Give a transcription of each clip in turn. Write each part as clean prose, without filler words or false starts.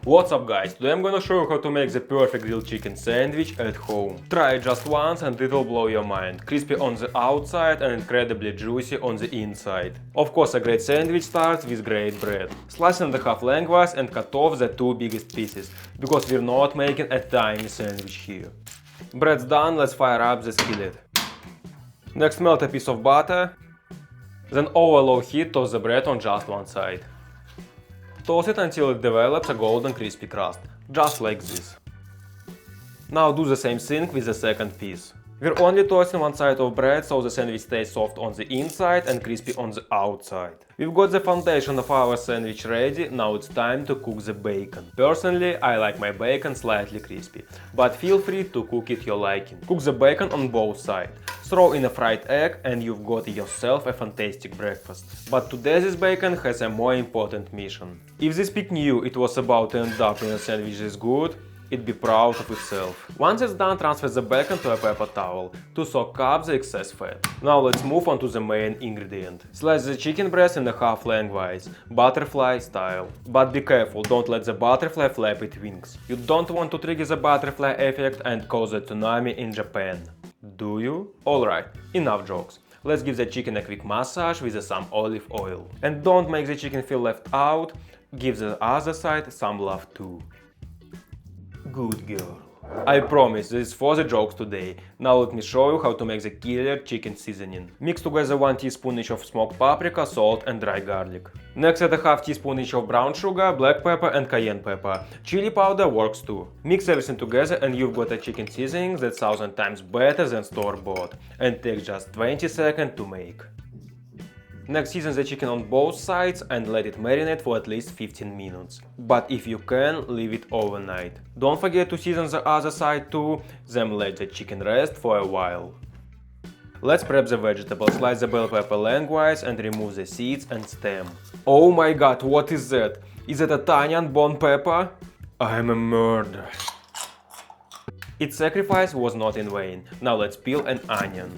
What's up guys, today I'm gonna show you how to make the perfect grilled chicken sandwich at home. Try it just once and it will blow your mind. Crispy on the outside and incredibly juicy on the inside. Of course, a great sandwich starts with great bread. Slice in the half lengthwise and cut off the two biggest pieces, because we're not making a tiny sandwich here. Bread's done, let's fire up the skillet. Next, melt a piece of butter. Then over low heat toss the bread on just one side. Toss it until it develops a golden crispy crust, just like this. Now do the same thing with the second piece. We're only tossing one side of bread so the sandwich stays soft on the inside and crispy on the outside. We've got the foundation of our sandwich ready, now it's time to cook the bacon. Personally, I like my bacon slightly crispy, but feel free to cook it your liking. Cook the bacon on both sides. Throw in a fried egg and you've got yourself a fantastic breakfast. But today this bacon has a more important mission. If this pig knew it was about to end up in a sandwich this good, it'd be proud of itself. Once it's done, transfer the bacon to a paper towel to soak up the excess fat. Now let's move on to the main ingredient. Slice the chicken breast in half lengthwise, butterfly style. But be careful, don't let the butterfly flap its wings. You don't want to trigger the butterfly effect and cause a tsunami in Japan. Do you? Alright, enough jokes. Let's give the chicken a quick massage with some olive oil. And don't make the chicken feel left out, give the other side some love too. Good girl. I promise this is for the jokes today. Now let me show you how to make the killer chicken seasoning. Mix together 1 teaspoon each of smoked paprika, salt and dry garlic. Next add a half teaspoon each of brown sugar, black pepper and cayenne pepper. Chili powder works too. Mix everything together and you've got a chicken seasoning that's 1000 times better than store-bought and takes just 20 seconds to make. Next, season the chicken on both sides and let it marinate for at least 15 minutes. But if you can, leave it overnight. Don't forget to season the other side too, then let the chicken rest for a while. Let's prep the vegetables. Slice the bell pepper lengthwise and remove the seeds and stem. Oh my god, what is that? Is it a tiny unborn pepper? I'm a murderer. Its sacrifice was not in vain. Now let's peel an onion.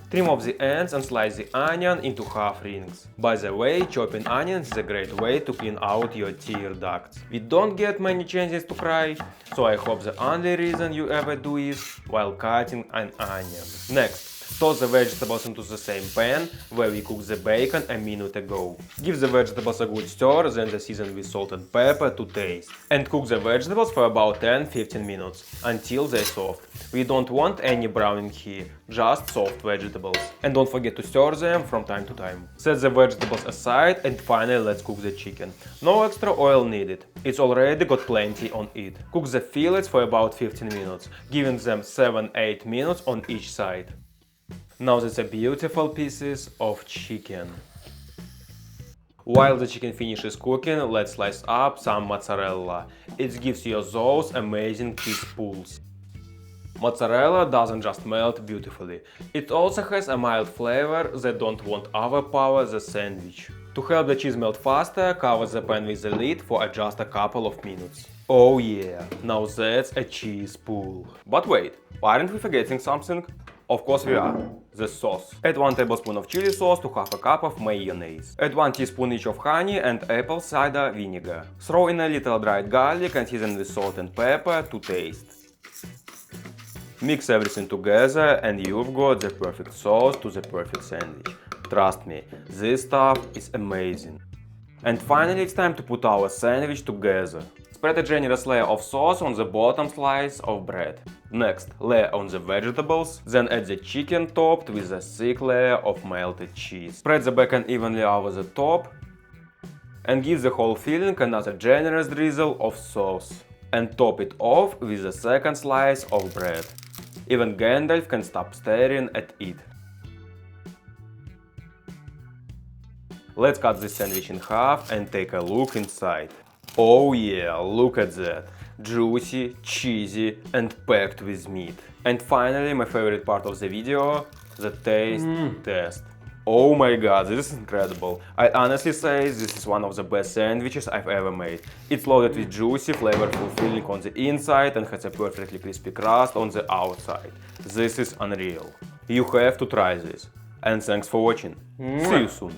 Trim off the ends and slice the onion into half rings. By the way, chopping onions is a great way to clean out your tear ducts. We don't get many chances to cry, so I hope the only reason you ever do is while cutting an onion. Next, toss the vegetables into the same pan where we cooked the bacon a minute ago. Give the vegetables a good stir, then season with salt and pepper to taste. And cook the vegetables for about 10-15 minutes, until they're soft. We don't want any browning here, just soft vegetables. And don't forget to stir them from time to time. Set the vegetables aside and finally let's cook the chicken. No extra oil needed, it's already got plenty on it. Cook the fillets for about 15 minutes, giving them 7-8 minutes on each side. Now that's a beautiful pieces of chicken. While the chicken finishes cooking, let's slice up some mozzarella. It gives you those amazing cheese pulls. Mozzarella doesn't just melt beautifully, it also has a mild flavor that don't want overpower the sandwich. To help the cheese melt faster, cover the pan with the lid for just a couple of minutes. Oh yeah, now that's a cheese pull. But wait, aren't we forgetting something? Of course we are. The sauce. Add 1 tablespoon of chili sauce to half a cup of mayonnaise. Add 1 teaspoon each of honey and apple cider vinegar. Throw in a little dried garlic and season with salt and pepper to taste. Mix everything together and you've got the perfect sauce to the perfect sandwich. Trust me, this stuff is amazing. And finally it's time to put our sandwich together. Spread a generous layer of sauce on the bottom slice of bread. Next, layer on the vegetables, then add the chicken topped with a thick layer of melted cheese. Spread the bacon evenly over the top and give the whole filling another generous drizzle of sauce. And top it off with the second slice of bread. Even Gandalf can stop staring at it. Let's cut this sandwich in half and take a look inside. Oh yeah, look at that! Juicy, cheesy and packed with meat. And finally, my favorite part of the video, the taste test. Oh my god, this is incredible. I honestly say this is one of the best sandwiches I've ever made. It's loaded with juicy, flavorful filling on the inside and has a perfectly crispy crust on the outside. This is unreal. You have to try this. And thanks for watching. See you soon.